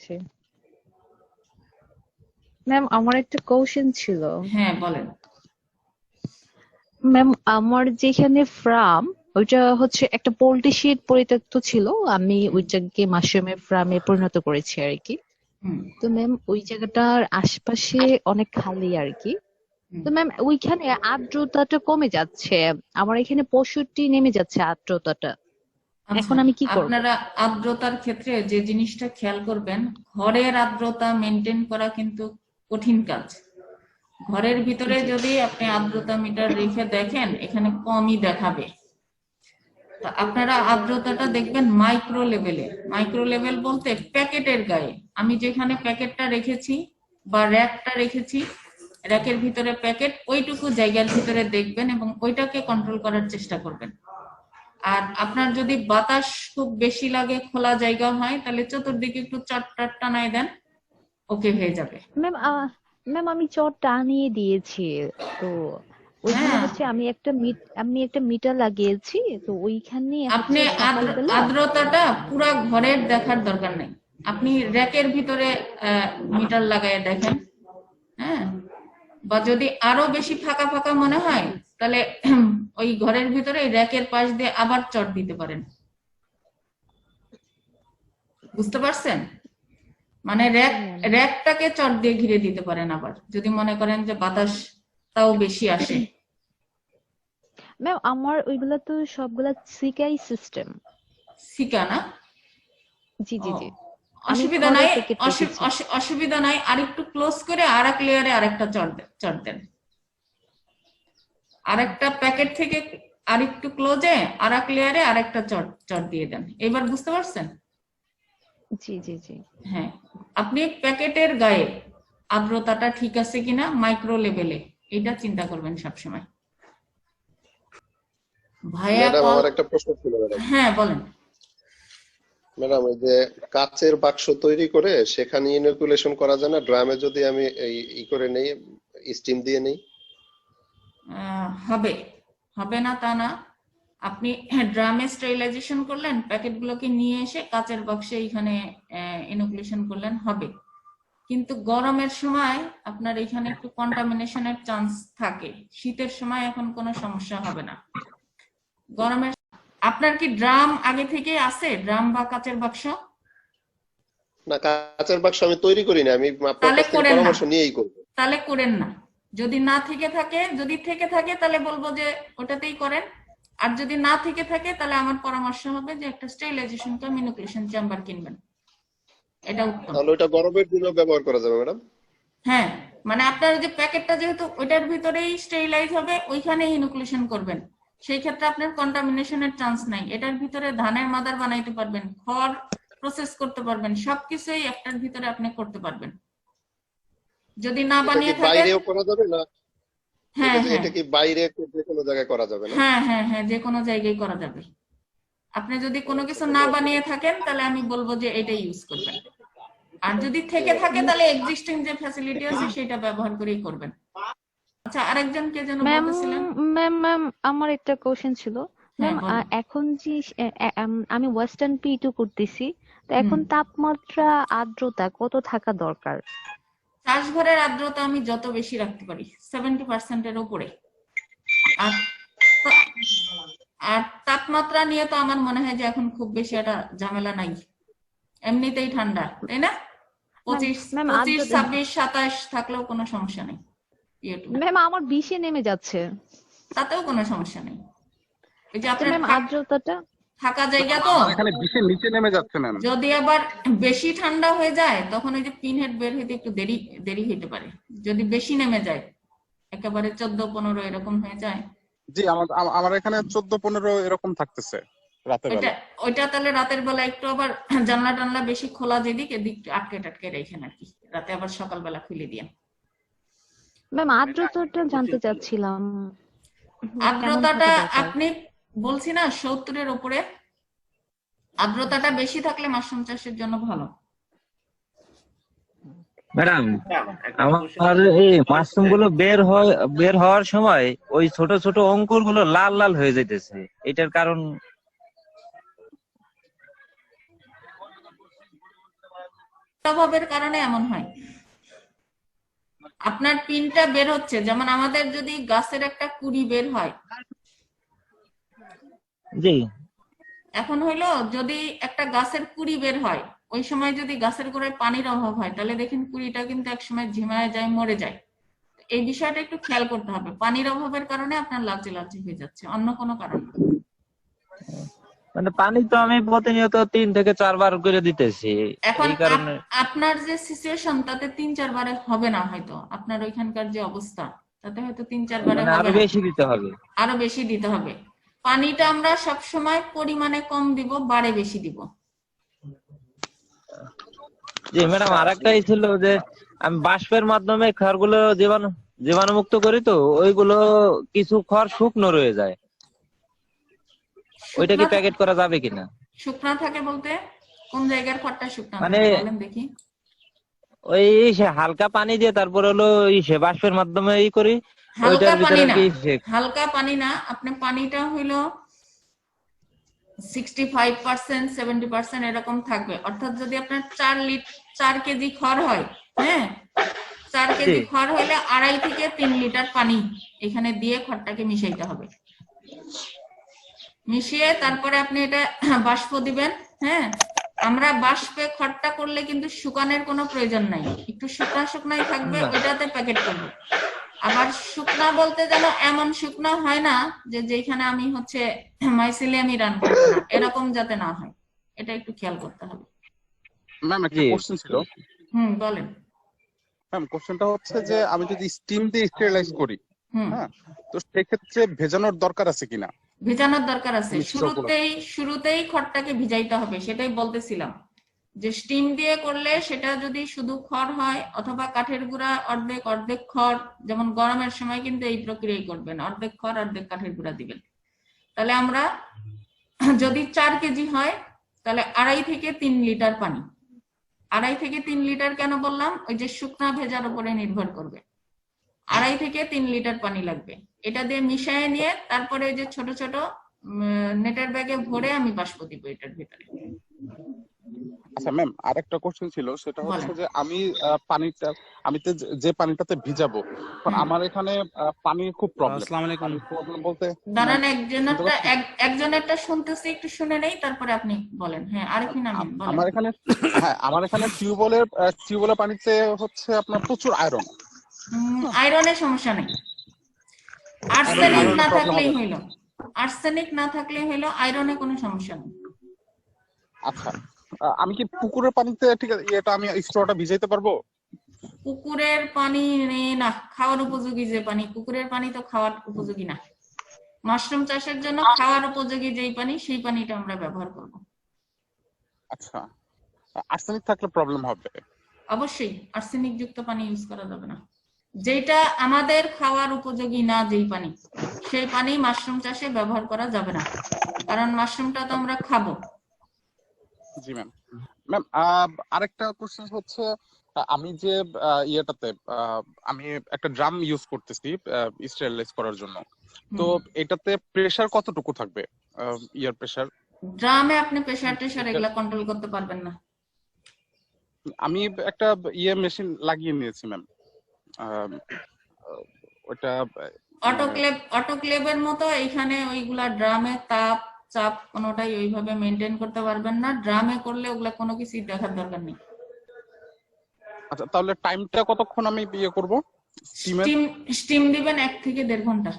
আছে। ম্যাম আমার একটা কোশ্চেন ছিল। হ্যাঁ বলেন। ম্যাম আমার যেখানে ফার্ম ওইটা হচ্ছে একটা পোল্ট্রি শেড পরিত্যক্ত ছিল, আমি ওইটাকে মাশরুমের ফার্মে পরিণত করেছি আর কি। হুম তো ম্যাম ওই জায়গাটার আশপাশে অনেক খালি আর কি। হুম। তো ম্যাম ওইখানে আর্দ্রতাটা কমে যাচ্ছে, আমার এখানে 65 নেমে যাচ্ছে আর্দ্রতাটা। আচ্ছা, এখন আমি কি করব? আপনারা আর্দ্রতার ক্ষেত্রে যে জিনিসটা খেয়াল করবেন, ঘরের আর্দ্রতা মেনটেন করা কিন্তু কঠিন কাজ। ঘরের ভিতরে জি যদি আপনি আর্দ্রতা মিটার রেখে দেখেন, এখানে কমই দেখাবে। তো আপনারা আর্দ্রতাটা দেখবেন মাইক্রো লেভেলে। মাইক্রো লেভেল বলতে প্যাকেটের গায়ে, আমি যেখানে প্যাকেটটা রেখেছি বা র্যাকটা রেখেছি, র্যাকের ভিতরে প্যাকেট, ওইটুকু জায়গার ভিতরে দেখবেন এবং ওইটাকে কন্ট্রোল করার চেষ্টা করবেন। আর আপনার যদি বাতাস খুব বেশি লাগে, খোলা জায়গা হয়, তাহলে চতুর্দিকে একটু চটটাট টানায় দেন, ওকে হয়ে যাবে। ম্যাম। ম্যাম আমি চট টানিয়ে দিয়েছি। তো ওইখানে হ্যাঁ, হচ্ছে আমি একটা মিটার লাগিয়েছি, তো ওইখানে আপনি হচ্ছে সকালবেলা। আর্দ্রতাটা পুরা ঘরের দেখার দরকার নেই, আপনি র্যাকের ভিতরে মিটার লাগায় দেখেন। হ্যাঁ, বা যদি আরো বেশি ফাঁকা ফাঁকা মনে হয়, তাহলে ওই ঘরের ভিতরে র্যাকের পাশ দিয়ে আবার চট দিতে পারেন। বুঝতে পারছেন? মানে জি ম্যাম। র্যাকটাকে চট দিয়ে ঘিরে দিতে পারেন, আবার যদি মনে করেন যে বাতাস তাও বেশি আসে। ম্যাম আমার ওইগুলা তো সবগুলা সিকাই সিস্টেম। শিকা না? জি ও, জি জি। আমি অসুবিধা নাই। খড়ের প্যাকেট রেখেছি। অসুবিধা নাই, আরেকটু ক্লোজ করে আর এক লেয়ারে আরেকটা চট দেন। আরেকটা প্যাকেট থেকে আরেকটু ক্লোজে আর এক লেয়ারে আরেকটা চট দিয়ে দেন। এবার বুঝতে পারছেন? জি জি জি। হ্যাঁ, আপনি প্যাকেটের গায়ে আর্দ্রতাটা ঠিক আছে কিনা মাইক্রো লেভেলে, এটা চিন্তা করবেন সবসময়। ভাইয়া ম্যাডাম কল। আমার একটা প্রশ্ন ছিল ম্যাডাম। হ্যাঁ বলেন। ম্যাডাম ওই যে কাচের বাক্স তৈরি করে সেখানে ইনোকুলেশন করা যায় না, ড্রামে যদি আমি এই করে নেই, স্টিম দিয়ে নেই? হবে, হবে না তা না। আপনি ড্রামে স্টেরিলাইজেশন করলেন, প্যাকেটগুলোকে নিয়ে এসে কাচের বাক্সে এখানে ইনোকুলেশন করলেন, হবে। কিন্তু গরমের সময় আপনার এখানে একটু কন্টামিনেশনের চান্স থাকে। শীতের সময় এখন কোনো সমস্যা হবে না। গরমের আপনার কি ড্রাম আগে থেকে আছে, ড্রাম বা কাচের বাক্স? না, কাচের বাক্স আমি তৈরি করি না, আমি আপনার তাহলে কাছ থেকে করেন না, পরামর্শ নিয়েই করবো। তাহলে করেন না। যদি না থেকে থাকে, যদি থেকে থাকে তাহলে বলবো যে ওটাতেই করেন। আর যদি না থেকে থাকে তাহলে আমার পরামর্শ হবে যে একটা স্টেরিলাইজেশন কাম ইনোকুলেশন চেম্বার কিনবেন, এটা উত্তম। তাহলে ওইটা গরমের দিনেও ব্যবহার করা যাবে ম্যাডাম? হ্যাঁ, মানে আপনার যে প্যাকেটটা যেহেতু ওইটার ভিতরেই স্টেরিলাইজ হবে, ওইখানেই ইনোকুলেশন করবেন, সেই ক্ষেত্রে আপনার কন্টামিনেশনের চান্স নাই। এটার ভিতরে ধানের মাদার বানাইতে পারবেন, খড় প্রসেস করতে পারবেন, সবকিছুই একটার ভিতরে আপনি করতে পারবেন। যদি না এটা কি বানিয়ে থাকেন। বাইরেও করা যাবে না? হ্যাঁ হ্যাঁ এটা কি বাইরে যে কোনো জায়গায় করা যাবে না? হ্যাঁ হ্যাঁ হ্যাঁ, যে কোনো জায়গায় করা যাবে। আপনি যদি কোনো আচ্ছা, কিছু তাহলে না অসুবিধা বানিয়ে নেই। থাকেন তাহলে আমি বলবো যে এটাই ইউজ করবেন। আর যদি জি থেকে ম্যাডাম। থাকে তাহলে এক্সিস্টিং যে ফ্যাসিলিটি আছে সেটা ব্যবহার করেই করবেন। আচ্ছা, আরেকজন কে যেন ম্যাম বলতেছিলেন। ম্যাম আমার একটা কোশ্চেন ছিল। হ্যাঁ ম্যাম বলেন। এখন যে আমি ওয়েস্টার্ন পি2 করতেছি, তো হুম, এখন তাপমাত্রা আর্দ্রতা কত থাকা দরকার? চাষঘরের আর্দ্রতা আমি যত বেশি রাখতে পারি, 70%-এর উপরে। আর আর তাপমাত্রা নিয়ে তো আমার মনে হয় যে এখন খুব বেশি একটা ঝামেলা নাই, এমনিতেই ঠান্ডা, তাই না? ম্যাম 25 ম্যাম 25 আর্দ্রতা 26 27 থাকলেও কোনো সমস্যা নেই। ইয়েটু ম্যাম আমার 20-এ নেমে যাচ্ছে। তাতেও কোনো সমস্যা নেই। এই যে তো আপনার ম্যাম আর্দ্রতাটা? থাকা জায়গা ম্যাম তো, আমার এখানে 20-এর নিচে নেমে যাচ্ছে ম্যাম। যদি আবার বেশি ঠান্ডা হয়ে যায় তখন ওই যে পিন হেড বের হইতে একটু দেরি দেরি হইতে পারে। যদি বেশি নেমে যায়, একেবারে 14-15 এরকম হয়ে যায়, জি, আমার আমার এখানে 14-15 এরকম থাকতেছে রাতের ওইটা বেলা। ওইটা তাহলে রাতের বেলা একটু আবার জানলা টানলা বেশি খোলা, যেদিক এদিক আটকে টাটকে রেখেন আর কি, রাতে আবার সকালবেলা খুলে দিয়ে। ম্যাম আর্দ্রতাটা জানতে চাচ্ছিলাম, কেমন আর্দ্রতাটা থাকা দরকার? আপনি বলছি না 70-এর উপরে, আর্দ্রতাটা বেশি থাকলে মাশরুম চাষের জন্য ভালো। ম্যাডাম, আমার এই মাশরুম গুলো বের হওয়ার সময় ওই ছোট ছোট অঙ্কুর গুলো লাল লাল হয়ে যাইতেছে, এটার কারণ? অভাবের কারণে এমন হয়। আপনার পিনটা বের হচ্ছে, যেমন আমাদের যদি গাছের একটা কুড়ি বের হয়, জি এখন হইলো যদি একটা গাছের কুড়ি বের হয়, ওই সময় যদি গাছের গোড়ায় পানির অভাব হয়, তাহলে দেখেন কুড়িটা কিন্তু একসময় ঝিমায় যায়, মরে যায়। এই বিষয়টা একটু খেয়াল করতে হবে, পানির অভাবের কারণে আপনার লালচে লালচে হয়ে যাচ্ছে, অন্য কোনো কারণ না। মানে পানি তো আমি প্রতিনিয়ত 3 থেকে 4 বার করে দিতেছি, এখন এই কারণে। আপনার যে সিচুয়েশন, তাতে 3-4 বারে হবে না, হয়তো আপনার ওইখানকার যে অবস্থা, তাতে হয়তো 3-4 বারে মানে হবে আরো না, বেশি দিতে হবে। আরো বেশি দিতে হবে। পানিটা আমরা সব সময় পরিমাণে কম দিব, বারে বেশি দিব। জি ম্যাডাম, আরেকটাই ছিল যে আমি বাষ্পের মাধ্যমে খড়গুলো জীবাণুমুক্ত করি, তো ওইগুলো কিছু খড় শুকনো রয়ে যায়, ওইটা কি শুকনা প্যাকেট করা যাবে কিনা? শুকনা থাকে বলতে কোন জায়গার খড়টা শুকনা মানে থাকে বলেন দেখি। ওই হালকা পানি দিয়ে তারপর হলো বাষ্পের মাধ্যমে করি, হালকা ওইটার ভিতরে পানি আর না, কি হালকা পানি না, আপনি পানিটা হইলো 65%, 70% এরকম থাকবে। অর্থাৎ যদি আপনার 4 কেজি খড় হয়, হ্যাঁ, 4 জি কেজি খড় হইলে 2.5 থেকে 3 লিটার পানি এখানে দিয়ে খড়টাকে মিশাইতে হবে। মিশিয়ে তারপরে আপনি এটা বাষ্প দিবেন। হ্যাঁ, আমরা বাষ্পে খড়টা করলে কিন্তু শুকানোর কোনো প্রয়োজন নাই, একটু শুকনা শুকনাই থাকবে, না। ওইটাতে প্যাকেট করব। আবার শুকনা বলতে যেন এমন শুকনা হয় না যে যেখানে আমি হচ্ছে মাইসেলিয়ামই রান করবো না, এরকম যাতে না হয়, এটা একটু খেয়াল করতে হবে। ম্যাম একটা জি কোশ্চেন ছিল। বলেন। ম্যাম কোশ্চেনটা হচ্ছে যে আমি যদি স্টিম দিয়ে স্টেরিলাইজ করি, হুম হ্যাঁ, তো সেক্ষেত্রে ভেজানোর দরকার আছে কিনা ভেজানোর দরকার আছে, মিশ্রগুলো? শুরুতেই খড়টাকে ভিজাইতে হবে, সেটাই বলতেছিলাম যে স্টিম দিয়ে করলে সেটা যদি শুধু খড় হয় অথবা কাঠের গুঁড়া অর্ধেক অর্ধেক খড়, যেমন গরমের সময় কিন্তু এই প্রক্রিয়াই করবেন, অর্ধেক খড় অর্ধেক কাঠের গুঁড়া দিবেন। তাহলে আমরা যদি 4 কেজি হয় তাহলে 2.5 থেকে 3 লিটার পানি। 2.5 থেকে 3 লিটার কেন বললাম, ওই যে শুকনা ভেজার উপরে নির্ভর করবে। 2.5 থেকে 3 লিটার পানি লাগবে। এটা দিয়ে মিশিয়ে নিয়ে তারপরে যে ছোট ছোট নেটের ব্যাগে ভরে আমি বাষ্প দিব এটার ভিতরে। আচ্ছা ম্যাম, আরেকটা কোশ্চেন ছিল, সেটা হচ্ছে বলেন। যে আমি পানিটা, আমি যে পানিটাতে ভিজাবো, এখন আমার এখানে পানি খুব প্রবলেম। আসসালামু আলাইকুম। পানি প্রবলেম বলতে ম্যাম, দাঁড়ান, শুনতে পাচ্ছেন? একজনেরটা শুনতেছি, একটু শুনে নেই, তারপরে আপনি বলেন। হ্যাঁ, আরিফিন আমিন বলেন। আমার এখানে, হ্যাঁ, আমার এখানে টিউবওয়েলের পানিতে হচ্ছে আপনার প্রচুর আয়রন। আয়রনের সমস্যা নেই, আর্সেনিক আয়রনের না প্রবলেম থাকলেই হবে? হইল, আর্সেনিক না থাকলেই হইল, আয়রনে কোনো সমস্যা নেই। আচ্ছা, আমি কি পুকুরের পানিতে ঠিক আছে এটা আমি স্ট্রটা ভিজাইতে পারবো? পুকুরের পানি না, খাওয়ার উপযোগী যে পানি, পুকুরের পানি তো খাওয়ার উপযোগী না। মাশরুম চাষের জন্য খাওয়ার উপযোগী যেই পানি, সেই পানিটা আমরা ব্যবহার করব। আচ্ছা, আর্সেনিক থাকলে প্রবলেম হবে? অবশ্যই আর্সেনিক যুক্ত পানি ইউজ করা যাবে না। যেটা আমাদের খাওয়ার উপযোগী না, যেই পানি, সেই পানি মাশরুম চাষে ব্যবহার করা যাবে না, কারণ মাশরুমটা তো আমরা খাবো। জি ম্যাম। ম্যাম আরেকটা কোশ্চেন হচ্ছে, আমি যে ইয়েটাতে আমি একটা ড্রাম ইউজ করতেছি স্টেরিলাইজ করার জন্য, তো এটাতে প্রেসার কতটুকু থাকবে, ইয়ার প্রেসার? ড্রামে আপনি প্রেসার টেসার এগুলা কন্ট্রোল করতে পারবেন না। আমি একটা মেশিন লাগিয়ে নিয়েছি ম্যাম, ওটা অটোক্লেভের মতো এখানে ওইগুলা ড্রামে তাপ চাপ কোনোটাই ওইভাবে মেনটেন করতে পারবেন না। ড্রামে করলে ওগুলা কোনো কিছুই দেখার দরকার নেই। আচ্ছা, তাহলে টাইমটা কতক্ষণ আমি ইয়ে করব স্টিমের? স্টিম দিবেন 1 থেকে 1.5 ঘন্টা।